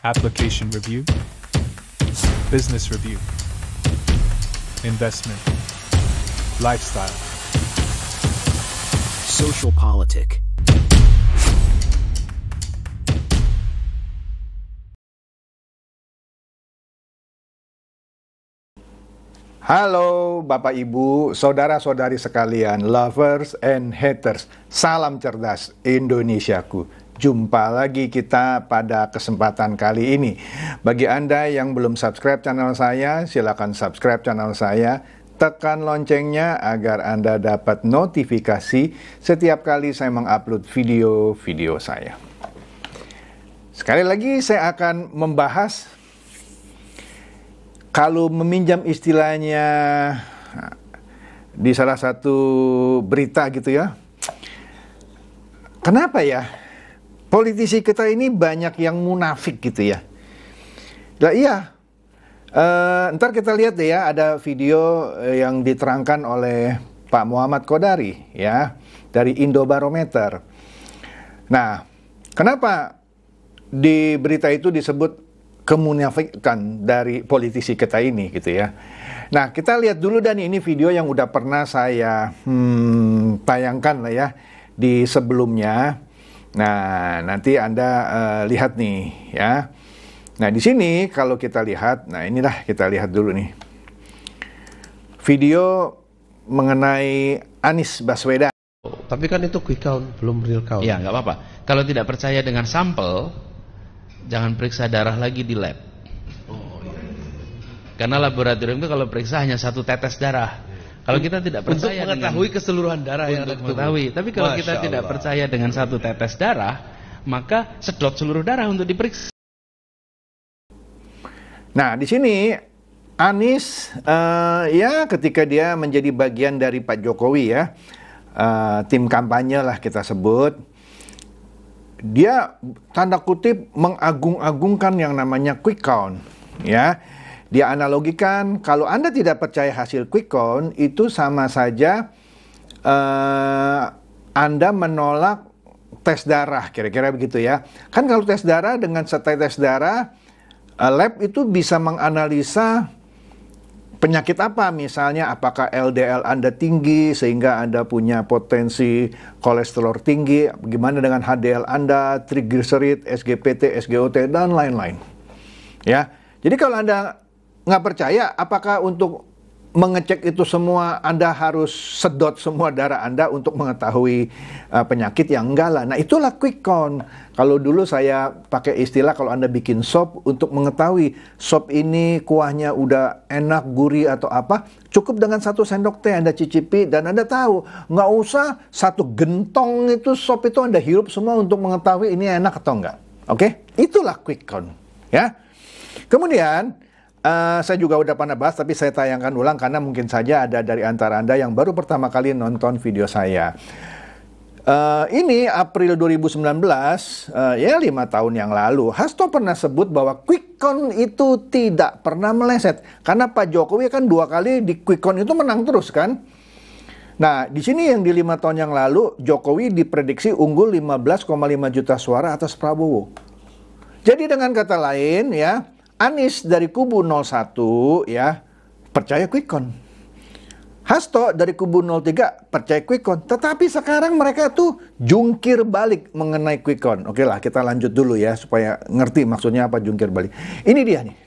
application review, business review, investment, lifestyle, social politic. Halo Bapak Ibu, saudara-saudari sekalian, lovers and haters. Salam cerdas Indonesiaku. Jumpa lagi kita pada kesempatan kali ini. Bagi Anda yang belum subscribe channel saya, silakan subscribe channel saya. Tekan loncengnya agar Anda dapat notifikasi setiap kali saya mengupload video-video saya. Sekali lagi saya akan membahas, kalau meminjam istilahnya di salah satu berita gitu ya, kenapa ya politisi kita ini banyak yang munafik gitu ya? Nah iya, ntar kita lihat deh ya, ada video yang diterangkan oleh Pak Muhammad Kodari ya, dari Indobarometer. Nah, kenapa di berita itu disebut kemunafikan dari politisi kita ini gitu ya. Nah, kita lihat dulu, dan ini video yang udah pernah saya tayangkan lah ya di sebelumnya. Nah, nanti Anda lihat nih ya. Nah, di sini kalau kita lihat, nah inilah kita lihat dulu nih. Video mengenai Anies Baswedan. Tapi kan itu quick count, belum real count. Ya, nggak apa-apa. Kalau tidak percaya dengan sampel, jangan periksa darah lagi di lab. Karena laboratorium itu kalau periksa hanya satu tetes darah. Kalau kita tidak percaya untuk mengetahui keseluruhan darah yang ada untuk mengetahui. Tapi kalau kita tidak percaya dengan satu tetes darah, maka sedot seluruh darah untuk diperiksa. Nah, di sini Anies ya ketika dia menjadi bagian dari Pak Jokowi ya, tim kampanye lah kita sebut, dia tanda kutip mengagung-agungkan yang namanya quick count ya. Dia analogikan, kalau Anda tidak percaya hasil quick count, itu sama saja Anda menolak tes darah, kira-kira begitu ya. Kan kalau tes darah, dengan setetes darah, lab itu bisa menganalisa penyakit apa, misalnya apakah LDL Anda tinggi sehingga Anda punya potensi kolesterol tinggi, bagaimana dengan HDL Anda, triglycerid, SGPT, SGOT, dan lain-lain. Ya, jadi kalau Anda nggak percaya, apakah untuk mengecek itu semua Anda harus sedot semua darah Anda untuk mengetahui penyakit? yang enggak lah. Nah, itulah quick count. Kalau dulu saya pakai istilah, kalau Anda bikin sop, untuk mengetahui sop ini kuahnya udah enak, gurih atau apa, cukup dengan 1 sendok teh Anda cicipi dan Anda tahu. Nggak usah 1 gentong itu sop itu Anda hirup semua untuk mengetahui ini enak atau enggak. Oke? Itulah quick count. Ya. Kemudian saya juga udah pernah bahas, tapi saya tayangkan ulang karena mungkin saja ada dari antara Anda yang baru pertama kali nonton video saya. Ini April 2019, ya 5 tahun yang lalu, Hasto pernah sebut bahwa quick count itu tidak pernah meleset. Karena Pak Jokowi kan 2 kali di quick count itu menang terus kan. Nah, di sini yang di 5 tahun yang lalu, Jokowi diprediksi unggul 15,5 juta suara atas Prabowo. Jadi dengan kata lain ya, Anies dari kubu 01 ya percaya quick count. Hasto dari kubu 03 percaya quick count. Tetapi sekarang mereka tuh jungkir balik mengenai quick count. Oke lah, kita lanjut dulu ya supaya ngerti maksudnya apa jungkir balik. Ini dia nih.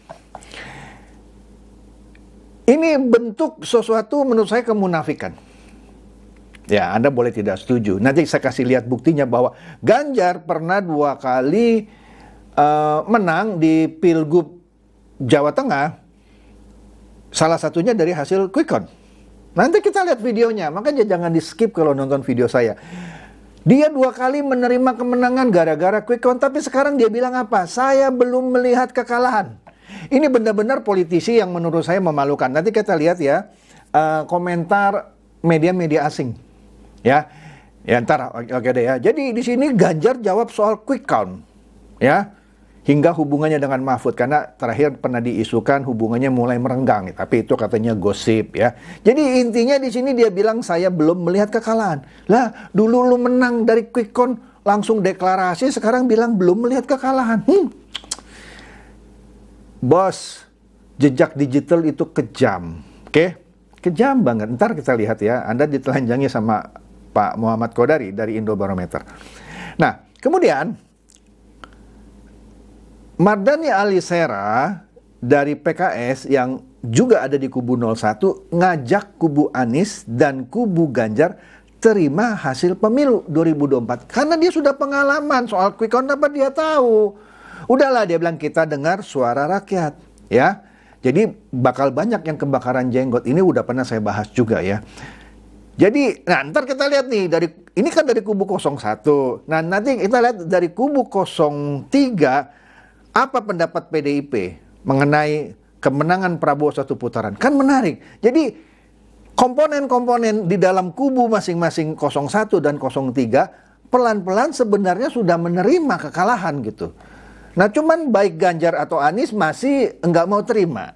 Ini bentuk sesuatu menurut saya kemunafikan. Ya, Anda boleh tidak setuju. Nanti saya kasih lihat buktinya bahwa Ganjar pernah 2 kali menang di Pilgub Jawa Tengah, salah satunya dari hasil quick count. Nanti kita lihat videonya, makanya jangan di skip kalau nonton video saya. Dia 2 kali menerima kemenangan gara-gara quick count, tapi sekarang dia bilang apa? Saya belum melihat kekalahan. Ini benar-benar politisi yang menurut saya memalukan. Nanti kita lihat ya komentar media-media asing. Ya ntar oke deh ya. Jadi di sini Ganjar jawab soal quick count, ya. Hingga hubungannya dengan Mahfud, karena terakhir pernah diisukan hubungannya mulai merenggang, tapi itu katanya gosip ya. Jadi intinya di sini dia bilang saya belum melihat kekalahan. Lah, dulu lu menang dari quick count langsung deklarasi, sekarang bilang belum melihat kekalahan. bos, jejak digital itu kejam. Oke? Kejam banget. Ntar kita lihat ya, Anda ditelanjangi sama Pak Muhammad Kodari dari Indobarometer. Nah, kemudian Mardhani Alisera dari PKS yang juga ada di kubu 01 ngajak kubu Anies dan kubu Ganjar terima hasil pemilu 2024. Karena dia sudah pengalaman soal quick count, apa dia tahu. Udahlah, dia bilang kita dengar suara rakyat, ya. Jadi bakal banyak yang kebakaran jenggot. Ini udah pernah saya bahas juga ya. Jadi, nah ntar kita lihat nih, ini kan dari kubu 01. Nah nanti kita lihat dari kubu 03, apa pendapat PDIP mengenai kemenangan Prabowo satu putaran. Kan menarik. Jadi komponen-komponen di dalam kubu masing-masing 01 dan 03 pelan-pelan sebenarnya sudah menerima kekalahan gitu. Nah cuman baik Ganjar atau Anies masih enggak mau terima.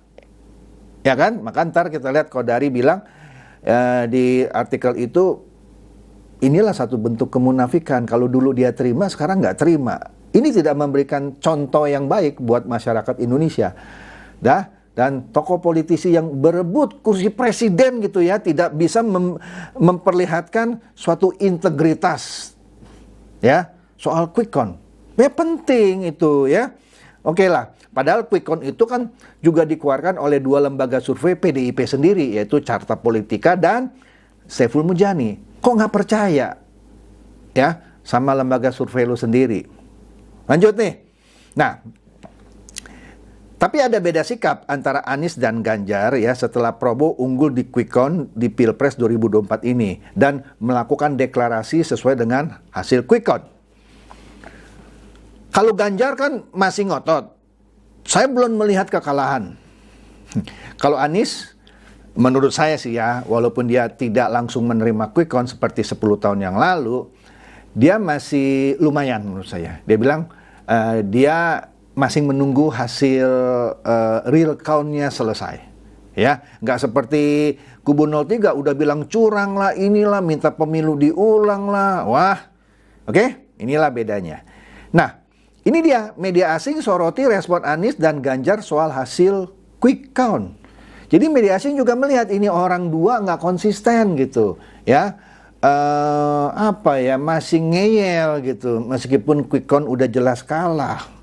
Ya kan? Maka ntar kita lihat Kodari bilang di artikel itu, inilah satu bentuk kemunafikan. Kalau dulu dia terima, sekarang nggak terima. Ini tidak memberikan contoh yang baik buat masyarakat Indonesia. Dan tokoh politisi yang berebut kursi presiden gitu ya, tidak bisa memperlihatkan suatu integritas ya soal quick count. Ya penting itu ya. Oke lah, padahal quick count itu kan juga dikeluarkan oleh dua lembaga survei PDIP sendiri, yaitu Carta Politika dan Saiful Mujani. Kok nggak percaya ya sama lembaga survei lu sendiri? Lanjut nih. Nah, tapi ada beda sikap antara Anies dan Ganjar ya setelah Prabowo unggul di quick count di Pilpres 2024 ini dan melakukan deklarasi sesuai dengan hasil quick count. Kalau Ganjar kan masih ngotot. Saya belum melihat kekalahan. Kalau Anies, menurut saya sih ya, walaupun dia tidak langsung menerima quick count seperti 10 tahun yang lalu, dia masih lumayan menurut saya. Dia bilang dia masih menunggu hasil real count-nya selesai. Ya, nggak seperti kubu 03 udah bilang curang lah, inilah, minta pemilu diulang lah. Wah, oke, inilah bedanya. Nah, ini dia, media asing soroti respon Anies dan Ganjar soal hasil quick count. Jadi media asing juga melihat ini orang dua nggak konsisten gitu, ya. Masih ngeyel gitu, meskipun quick count udah jelas kalah.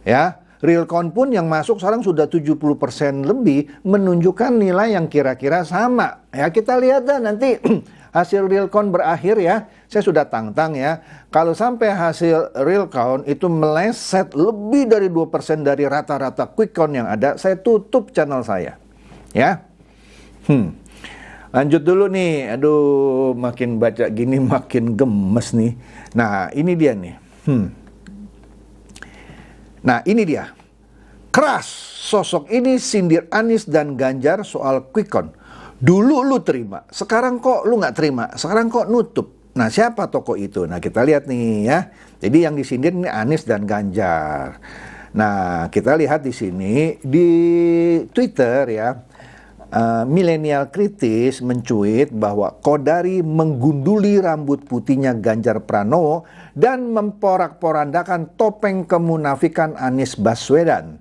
Ya, real count pun yang masuk sekarang sudah 70% lebih, menunjukkan nilai yang kira-kira sama. Ya, kita lihat dah nanti hasil real count berakhir ya. Saya sudah tantang ya, kalau sampai hasil real count itu meleset lebih dari 2% dari rata-rata quick count yang ada, saya tutup channel saya. Ya. Lanjut dulu nih. Aduh, makin baca gini makin gemes nih. Nah, ini dia nih. Nah, ini dia. Keras sosok ini sindir Anies dan Ganjar soal quick count. Dulu lu terima, sekarang kok lu nggak terima, sekarang kok nutup. Nah, siapa tokoh itu? Nah, kita lihat nih ya. Jadi yang disindir ini Anies dan Ganjar. Nah, kita lihat di sini di Twitter ya. Milenial kritis mencuit bahwa Kodari menggunduli rambut putihnya Ganjar Pranowo dan memporak-porandakan topeng kemunafikan Anies Baswedan.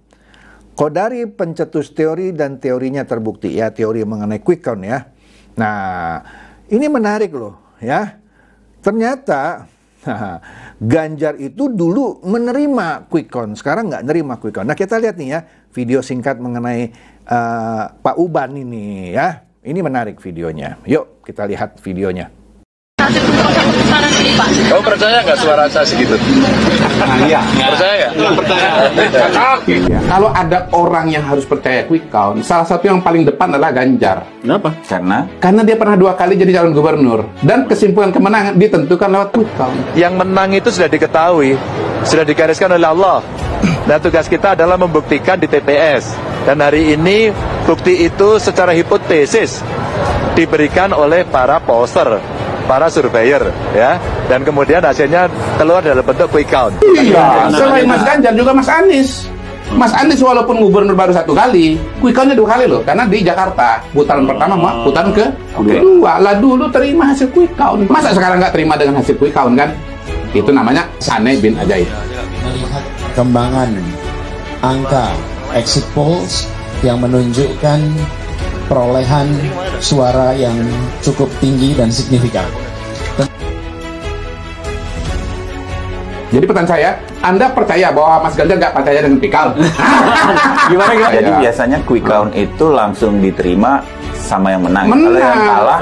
Kodari pencetus teori dan teorinya terbukti ya, teori mengenai quick count ya. Nah, ini menarik loh ya. Ternyata Ganjar itu dulu menerima quick count, sekarang nggak nerima quick count. Nah, kita lihat nih ya video singkat mengenai Pak Uban ini ya. Ini menarik videonya. Yuk kita lihat videonya. Kamu percaya nggak suara saya segitu? Iya. Percaya nggak? Percaya. Kalau ada orang yang harus percaya quick count, salah satu yang paling depan adalah Ganjar. Kenapa? Karena dia pernah 2 kali jadi calon gubernur dan kesimpulan kemenangan ditentukan lewat quick count. Yang menang itu sudah diketahui, sudah digariskan oleh Allah. Dan tugas kita adalah membuktikan di TPS. Dan hari ini bukti itu secara hipotesis diberikan oleh para pollster, para surveyor, ya. Dan kemudian hasilnya keluar dalam bentuk quick count. Iya, selain Mas Ganjar juga Mas Anies. Mas Anies walaupun gubernur baru 1 kali, quick countnya 2 kali loh. Karena di Jakarta, putaran pertama, putaran kedua. Lah dulu terima hasil quick count. Masa sekarang nggak terima dengan hasil quick count kan? Itu namanya aneh bin ajaib. Melihat perkembangan angka exit polls yang menunjukkan perolehan suara yang cukup tinggi dan signifikan. Jadi pertanyaan saya, Anda percaya bahwa Mas Ganjar nggak percaya dengan quick count? Gimana? Jadi biasanya quick count itu langsung diterima sama yang menang.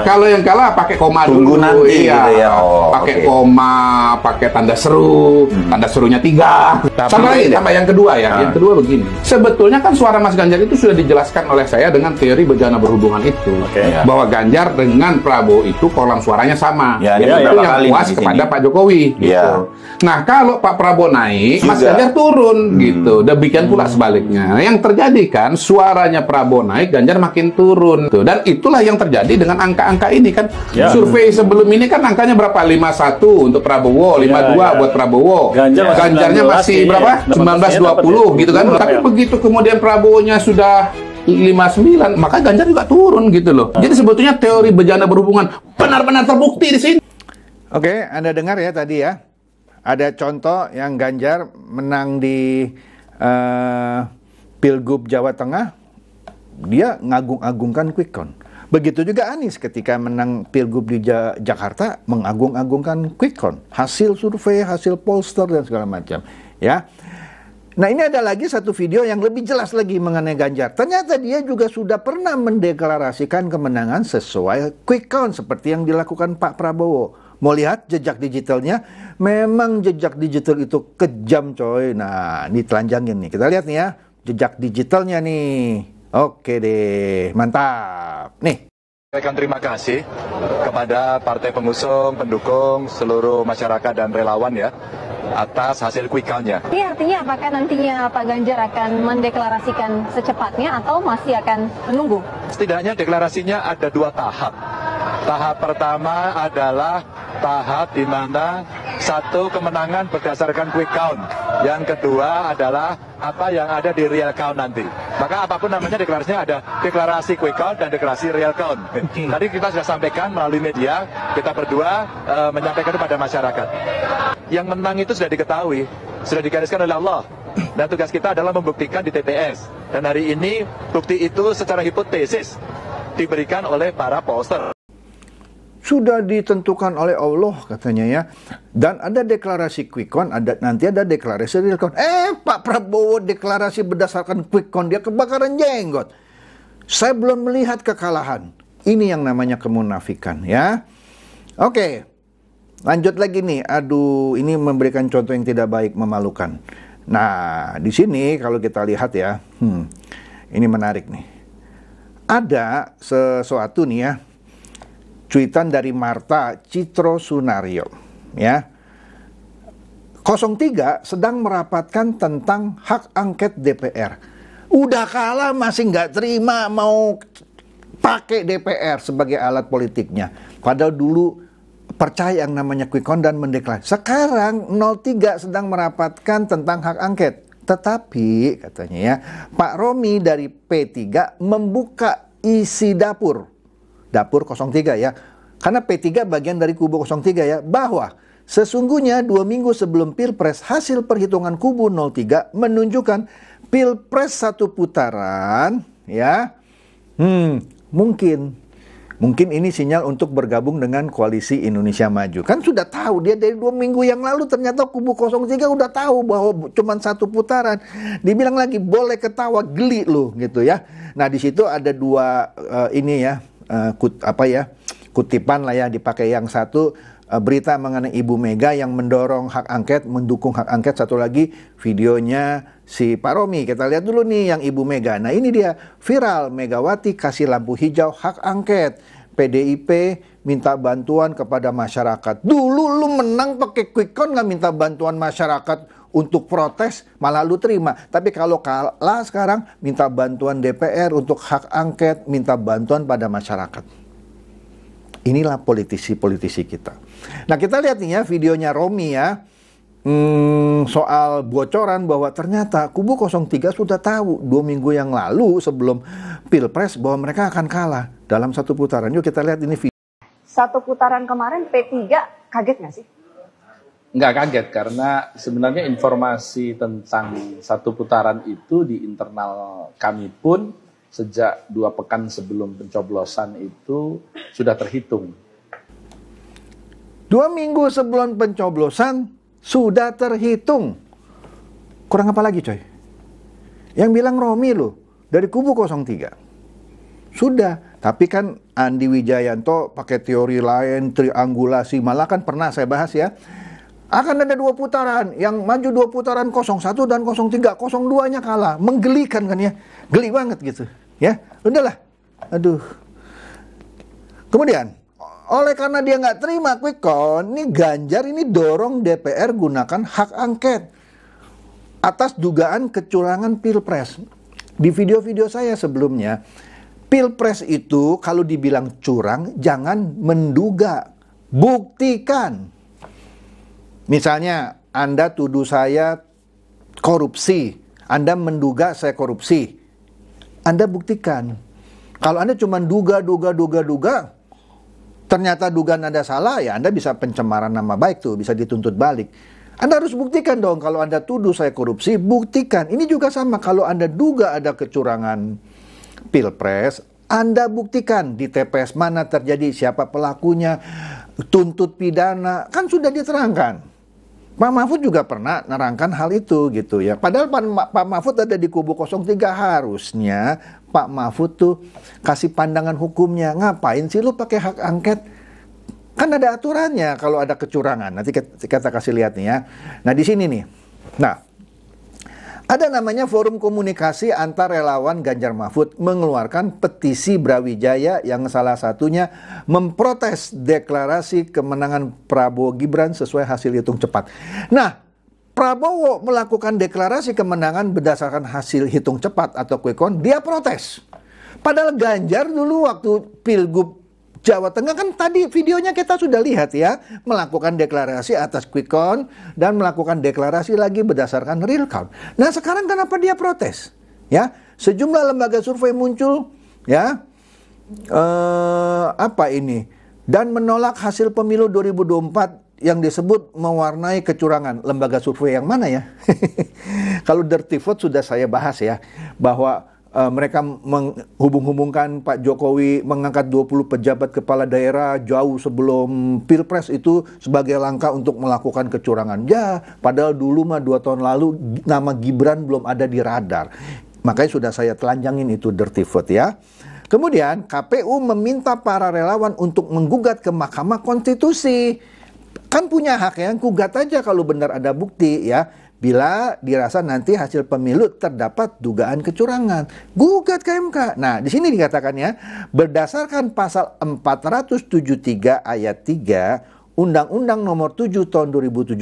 Kalau yang kalah pakai koma tunggu dulu. Nanti iya. gitu ya. Pakai koma, pakai tanda seru, tanda serunya 3. Sama yang kedua ya. Yang kedua begini. Sebetulnya kan suara Mas Ganjar itu sudah dijelaskan oleh saya dengan teori bejana berhubungan itu. Bahwa Ganjar dengan Prabowo itu kolam suaranya sama. Ya, itu yang puas kepada Pak Jokowi. Gitu. Nah, kalau Pak Prabowo naik, Mas Ganjar turun gitu. Demikian pula sebaliknya. Yang terjadi kan suaranya Prabowo naik, Ganjar makin turun. Dan itulah yang terjadi dengan angka-angka ini kan. Survei sebelum ini kan angkanya berapa? 51 untuk Prabowo, 52 buat Prabowo. Ganjarnya masih berapa? 19-20 gitu kan. Tapi begitu kemudian Prabowo-nya sudah 59, maka Ganjar juga turun gitu loh. Jadi sebetulnya teori bejana berhubungan benar-benar terbukti di sini. Oke, Anda dengar ya tadi ya. Ada contoh yang Ganjar menang di Pilgub Jawa Tengah, dia ngagung-agungkan quick count. Begitu juga Anies ketika menang Pilgub di Jakarta, mengagung-agungkan quick count. Hasil survei, hasil pollster dan segala macam. Ya. Nah, ini ada lagi satu video yang lebih jelas lagi mengenai Ganjar. Ternyata dia juga sudah pernah mendeklarasikan kemenangan sesuai quick count seperti yang dilakukan Pak Prabowo. Mau lihat jejak digitalnya? Memang jejak digital itu kejam coy. Nah, ini telanjangin nih. Kita lihat nih ya, jejak digitalnya nih. Oke deh, mantap. Nih. Sampaikan terima kasih kepada partai pengusung, pendukung, seluruh masyarakat dan relawan ya atas hasil quick count-nya. Ini artinya apakah nantinya Pak Ganjar akan mendeklarasikan secepatnya atau masih akan menunggu? Setidaknya deklarasinya ada 2 tahap. Tahap pertama adalah tahap di mana satu kemenangan berdasarkan quick count. Yang kedua adalah apa yang ada di real count nanti. Maka apapun namanya deklarasinya ada deklarasi quick count dan deklarasi real count. Tadi kita sudah sampaikan melalui media, kita berdua menyampaikan kepada masyarakat. Yang menang itu sudah diketahui, sudah digariskan oleh Allah. Dan tugas kita adalah membuktikan di TPS. Dan hari ini bukti itu secara hipotesis diberikan oleh para pollster. Sudah ditentukan oleh Allah katanya ya. Dan ada deklarasi quick count, nanti ada deklarasi real count. Pak Prabowo deklarasi berdasarkan quick count, dia kebakaran jenggot. Saya belum melihat kekalahan. Ini yang namanya kemunafikan ya. Oke. Lanjut lagi nih. Aduh, ini memberikan contoh yang tidak baik, memalukan. Nah, di sini kalau kita lihat ya, ini menarik nih. Ada sesuatu nih ya. Cuitan dari Marta Citro Sunario ya. 03 sedang merapatkan tentang hak angket DPR. Udah kalah masih nggak terima mau pakai DPR sebagai alat politiknya. Padahal dulu percaya yang namanya quick count dan mendeklarasi. Sekarang 03 sedang merapatkan tentang hak angket. Tetapi katanya ya, Pak Romi dari P3 membuka isi dapur 03 ya, karena P3 bagian dari kubu 03 ya, bahwa sesungguhnya 2 minggu sebelum Pilpres hasil perhitungan kubu 03 menunjukkan Pilpres 1 putaran ya, mungkin ini sinyal untuk bergabung dengan koalisi Indonesia Maju. Kan sudah tahu dia dari 2 minggu yang lalu, ternyata kubu 03 udah tahu bahwa cuma 1 putaran. Dibilang lagi boleh ketawa, geli loh gitu ya. Nah, di situ ada 2 ini ya, kutipan lah ya, dipakai. Yang satu berita mengenai Ibu Mega yang mendorong hak angket, mendukung hak angket. Satu lagi videonya si Pak Romi. Kita lihat dulu nih yang Ibu Mega. Nah, ini dia viral, Megawati kasih lampu hijau hak angket, PDIP minta bantuan kepada masyarakat. Dulu lu menang pakai quick count nggak minta bantuan masyarakat untuk protes, malah lu terima. Tapi kalau kalah sekarang minta bantuan DPR untuk hak angket, minta bantuan pada masyarakat. Inilah politisi-politisi kita. Nah, kita lihat nih ya videonya Romi ya, soal bocoran bahwa ternyata kubu 03 sudah tahu 2 minggu yang lalu sebelum Pilpres bahwa mereka akan kalah dalam 1 putaran. Yuk kita lihat ini video. 1 putaran kemarin P3 kaget nggak sih? Nggak kaget karena sebenarnya informasi tentang satu putaran itu di internal kami pun sejak 2 pekan sebelum pencoblosan itu sudah terhitung. 2 minggu sebelum pencoblosan sudah terhitung. Kurang apa lagi coy? Yang bilang Romi loh, dari kubu 03. Sudah, tapi kan Andi Wijayanto pakai teori lain, triangulasi, malah kan pernah saya bahas ya. Akan ada 2 putaran, yang maju 2 putaran 01 dan 03, 02-nya kalah. Menggelikan kan ya, geli banget gitu. Ya, udahlah, aduh. Kemudian, oleh karena dia nggak terima quick count, ini Ganjar ini dorong DPR gunakan hak angket atas dugaan kecurangan Pilpres. Di video-video saya sebelumnya, Pilpres itu kalau dibilang curang, jangan menduga, buktikan. Misalnya, Anda tuduh saya korupsi, Anda menduga saya korupsi, Anda buktikan. Kalau Anda cuma duga, ternyata dugaan Anda salah, ya Anda bisa pencemaran nama baik tuh, bisa dituntut balik. Anda harus buktikan dong, kalau Anda tuduh saya korupsi, buktikan. Ini juga sama, kalau Anda duga ada kecurangan Pilpres, Anda buktikan di TPS mana terjadi, siapa pelakunya, tuntut pidana, kan sudah diterangkan. Pak Mahfud juga pernah nerangkan hal itu gitu ya. Padahal Pak Mahfud ada di kubu 03, harusnya Pak Mahfud tuh kasih pandangan hukumnya. Ngapain sih lu pakai hak angket? Kan ada aturannya kalau ada kecurangan. Nanti kita kasih lihat nih ya. Nah di sini nih. Nah, ada namanya Forum Komunikasi Antar Relawan Ganjar Mahfud mengeluarkan petisi Brawijaya yang salah satunya memprotes deklarasi kemenangan Prabowo Gibran sesuai hasil hitung cepat. Nah, Prabowo melakukan deklarasi kemenangan berdasarkan hasil hitung cepat atau quick count, dia protes. Padahal Ganjar dulu waktu Pilgub Jawa Tengah kan tadi videonya kita sudah lihat ya, melakukan deklarasi atas quick count dan melakukan deklarasi lagi berdasarkan real count. Nah sekarang kenapa dia protes? Ya, sejumlah lembaga survei muncul ya, dan menolak hasil pemilu 2024 yang disebut mewarnai kecurangan. Lembaga survei yang mana ya? Kalau Dirty Vote sudah saya bahas ya, bahwa mereka menghubung-hubungkan Pak Jokowi mengangkat 20 pejabat kepala daerah jauh sebelum Pilpres itu sebagai langkah untuk melakukan kecurangan. Ya, padahal dulu mah 2 tahun lalu nama Gibran belum ada di radar. Makanya sudah saya telanjangin itu Dirty Vote ya. Kemudian KPU meminta para relawan untuk menggugat ke Mahkamah Konstitusi. Kan punya hak ya, gugat aja kalau benar ada bukti ya. Bila dirasa nanti hasil pemilu terdapat dugaan kecurangan, gugat ke MK. Nah, di sini dikatakan ya, berdasarkan pasal 473 ayat 3 Undang-Undang Nomor 7 Tahun 2017,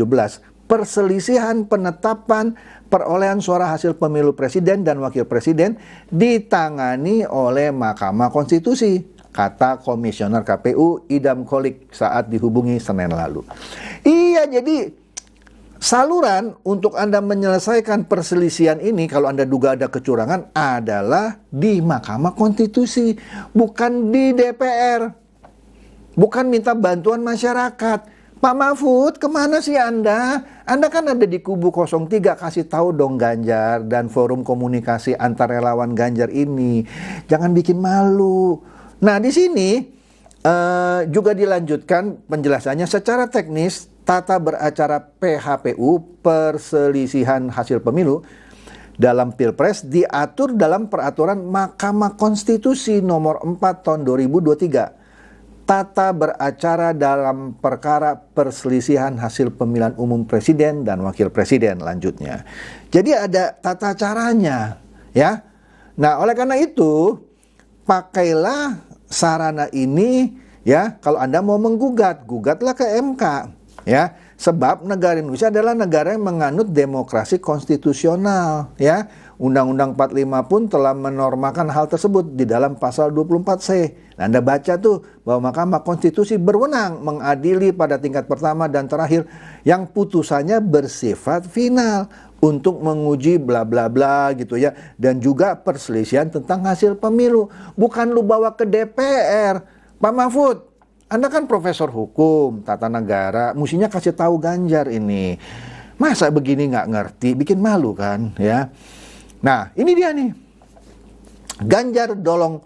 perselisihan penetapan perolehan suara hasil pemilu presiden dan wakil presiden ditangani oleh Mahkamah Konstitusi, kata Komisioner KPU Idam Kolik saat dihubungi Senin lalu. Iya, jadi saluran untuk Anda menyelesaikan perselisihan ini kalau Anda duga ada kecurangan adalah di Mahkamah Konstitusi, bukan di DPR. Bukan minta bantuan masyarakat. Pak Mahfud, kemana sih Anda? Anda kan ada di kubu 03, kasih tahu dong Ganjar dan Forum Komunikasi Antar Relawan Ganjar ini. Jangan bikin malu. Nah, di sini juga dilanjutkan penjelasannya secara teknis. Tata beracara PHPU, perselisihan hasil pemilu dalam Pilpres, diatur dalam peraturan Mahkamah Konstitusi nomor 4 tahun 2023. Tata beracara dalam perkara perselisihan hasil pemilihan umum presiden dan wakil presiden lanjutnya. Jadi ada tata caranya ya. Nah, oleh karena itu pakailah sarana ini ya. Kalau Anda mau menggugat, gugatlah ke MK. Ya, sebab negara Indonesia adalah negara yang menganut demokrasi konstitusional ya. Undang-Undang 45 pun telah menormakan hal tersebut di dalam pasal 24C. Nah, Anda baca tuh bahwa Mahkamah Konstitusi berwenang mengadili pada tingkat pertama dan terakhir yang putusannya bersifat final untuk menguji bla bla bla gitu ya, dan juga perselisihan tentang hasil pemilu. Bukan lu bawa ke DPR. Pak Mahfud, Anda kan profesor hukum, tata negara, mestinya kasih tahu Ganjar ini. Masa begini nggak ngerti, bikin malu kan, ya. Nah, ini dia nih. Ganjar dorong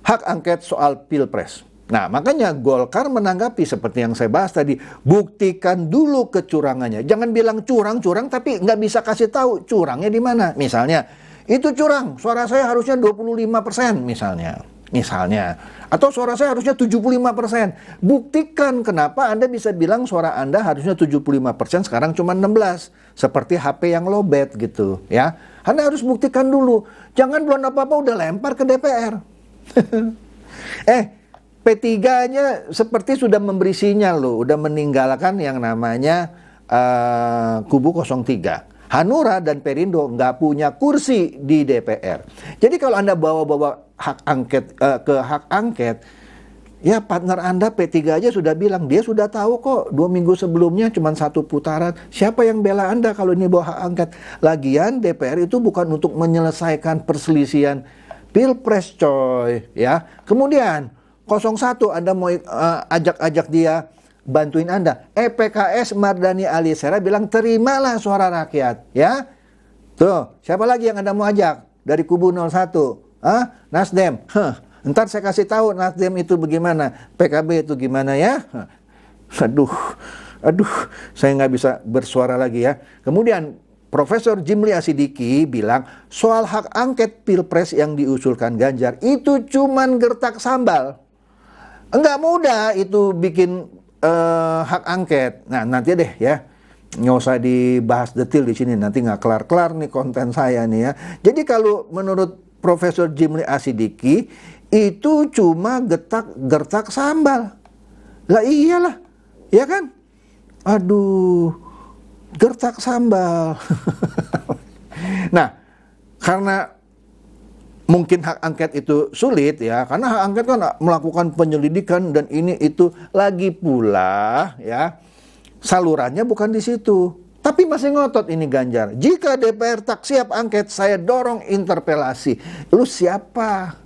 hak angket soal Pilpres. Nah, makanya Golkar menanggapi seperti yang saya bahas tadi, buktikan dulu kecurangannya. Jangan bilang curang-curang, tapi nggak bisa kasih tahu curangnya di mana. Misalnya, itu curang, suara saya harusnya 25% misalnya. Atau suara saya harusnya 75%. Buktikan kenapa Anda bisa bilang suara Anda harusnya 75%, sekarang cuma 16%. Seperti HP yang lowbat gitu, ya. Anda harus buktikan dulu. Jangan belum apa-apa udah lempar ke DPR. P3-nya seperti sudah memberi sinyal loh, udah meninggalkan yang namanya kubu 03. Hanura dan Perindo nggak punya kursi di DPR. Jadi kalau Anda bawa-bawa hak angket ke hak angket, ya partner Anda P3 aja sudah bilang, dia sudah tahu kok 2 minggu sebelumnya cuma 1 putaran. Siapa yang bela Anda kalau ini bawa hak angket? Lagian DPR itu bukan untuk menyelesaikan perselisihan Pilpres coy, ya. Kemudian 01 Anda mau ajak-ajak dia bantuin Anda. PKS Mardhani Alisera bilang terimalah suara rakyat, ya. Tuh, siapa lagi yang Anda mau ajak dari kubu 01? Nasdem. Ntar saya kasih tahu Nasdem itu bagaimana, PKB itu gimana ya. Aduh, saya nggak bisa bersuara lagi ya. Kemudian Profesor Jimli Asidiki bilang soal hak angket Pilpres yang diusulkan Ganjar itu cuman gertak sambal. Enggak mudah itu bikin hak angket. Nah, nanti deh ya, nggak usah dibahas detail di sini, nanti nggak kelar-kelar nih konten saya nih ya. Jadi kalau menurut Profesor Jimli Asidiki itu cuma gertak sambal. Lah iyalah, ya kan? Aduh, gertak sambal. Nah, karena mungkin hak angket itu sulit ya, karena hak angket kan melakukan penyelidikan dan ini itu, lagi pula ya salurannya bukan di situ. Tapi masih ngotot ini Ganjar. Jika DPR tak siap angket, saya dorong interpelasi. Lu siapa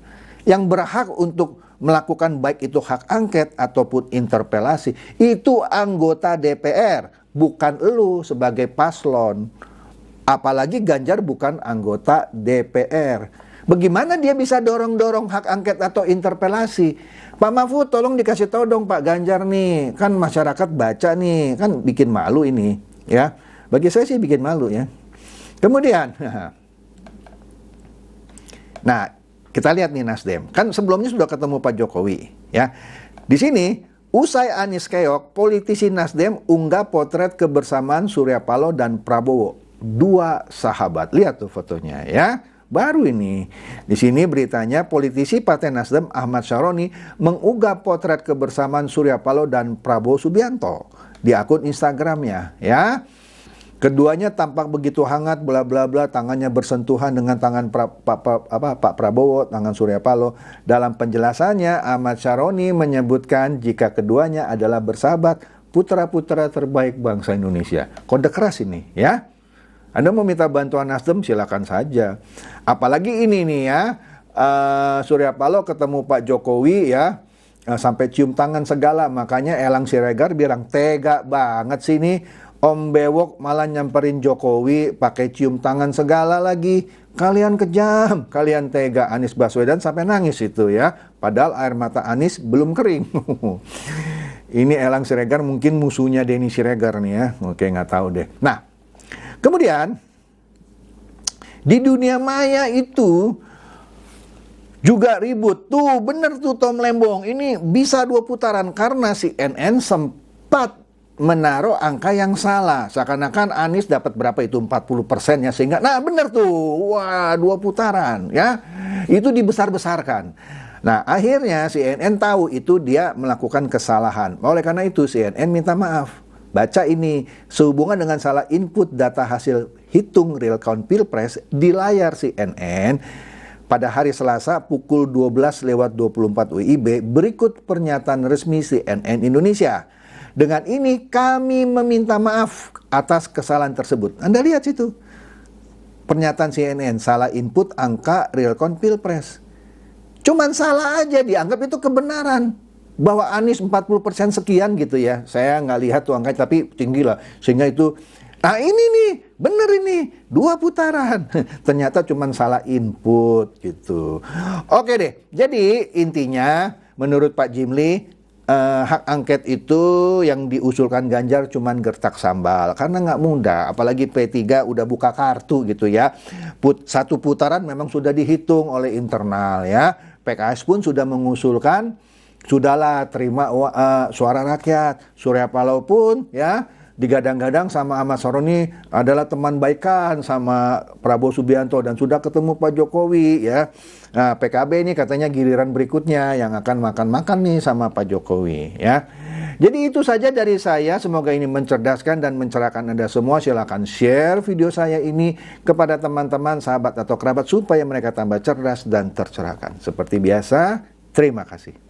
yang berhak untuk melakukan baik itu hak angket ataupun interpelasi? Itu anggota DPR, bukan lu sebagai paslon. Apalagi Ganjar bukan anggota DPR. Bagaimana dia bisa dorong-dorong hak angket atau interpelasi? Pak Mahfud tolong dikasih tahu dong Pak Ganjar nih. Kan masyarakat baca nih, kan bikin malu ini. Ya, bagi saya sih bikin malu ya. Kemudian, nah kita lihat nih Nasdem. Kan sebelumnya sudah ketemu Pak Jokowi. Ya, di sini usai Anies keok, politisi Nasdem unggah potret kebersamaan Surya Paloh dan Prabowo. 2 sahabat. Lihat tuh fotonya ya. Baru ini. Di sini beritanya politisi Partai Nasdem Ahmad Syaroni mengunggah potret kebersamaan Surya Paloh dan Prabowo Subianto di akun Instagramnya ya. Keduanya tampak begitu hangat bla bla bla, tangannya bersentuhan dengan tangan Pak Prabowo, tangan Surya Paloh. Dalam penjelasannya Ahmad Syaroni menyebutkan jika keduanya adalah bersahabat, putra-putra terbaik bangsa Indonesia. Kode keras ini ya. Anda mau minta bantuan Nasdem silakan saja. Apalagi ini nih ya, Surya Paloh ketemu Pak Jokowi ya, sampai cium tangan segala. Makanya Elang Siregar bilang tega banget sih ini Om Bewok malah nyamperin Jokowi pakai cium tangan segala lagi. Kalian kejam, kalian tega. Anies Baswedan sampai nangis itu ya. Padahal air mata Anies belum kering. Ini Elang Siregar mungkin musuhnya Denny Siregar nih ya. Oke, nggak tahu deh. Nah, kemudian di dunia maya itu juga ribut. Tuh bener tuh Tom Lembong. Ini bisa 2 putaran karena CNN sempat menaruh angka yang salah. Seakan-akan Anies dapat berapa itu 40% ya, sehingga nah bener tuh. Wah, 2 putaran ya. Itu dibesar-besarkan. Nah, akhirnya CNN tahu itu dia melakukan kesalahan. Oleh karena itu CNN minta maaf. Baca ini, sehubungan dengan salah input data hasil hitung real count Pilpres di layar CNN pada hari Selasa pukul 12:24 WIB, berikut pernyataan resmi CNN Indonesia. Dengan ini kami meminta maaf atas kesalahan tersebut. Anda lihat situ. Pernyataan CNN, salah input angka real count Pilpres. Cuman salah aja, dianggap itu kebenaran. bahwa Anies 40% sekian gitu ya. Saya nggak lihat tuh angkanya, tapi tinggi lah. Sehingga itu, nah ini nih, bener ini, 2 putaran. Ternyata cuma salah input gitu. Oke deh, jadi intinya menurut Pak Jimli, hak angket itu yang diusulkan Ganjar cuman gertak sambal. Karena nggak mudah, apalagi P3 udah buka kartu gitu ya. Satu putaran memang sudah dihitung oleh internal ya. PKS pun sudah mengusulkan, sudahlah terima suara rakyat. Surya Paloh pun ya digadang-gadang sama Ahmad Saroni adalah teman baikan sama Prabowo Subianto dan sudah ketemu Pak Jokowi ya. Nah, PKB ini katanya giliran berikutnya yang akan makan-makan nih sama Pak Jokowi ya. Jadi itu saja dari saya, semoga ini mencerdaskan dan mencerahkan Anda semua. Silakan share video saya ini kepada teman-teman, sahabat atau kerabat supaya mereka tambah cerdas dan tercerahkan. Seperti biasa, terima kasih.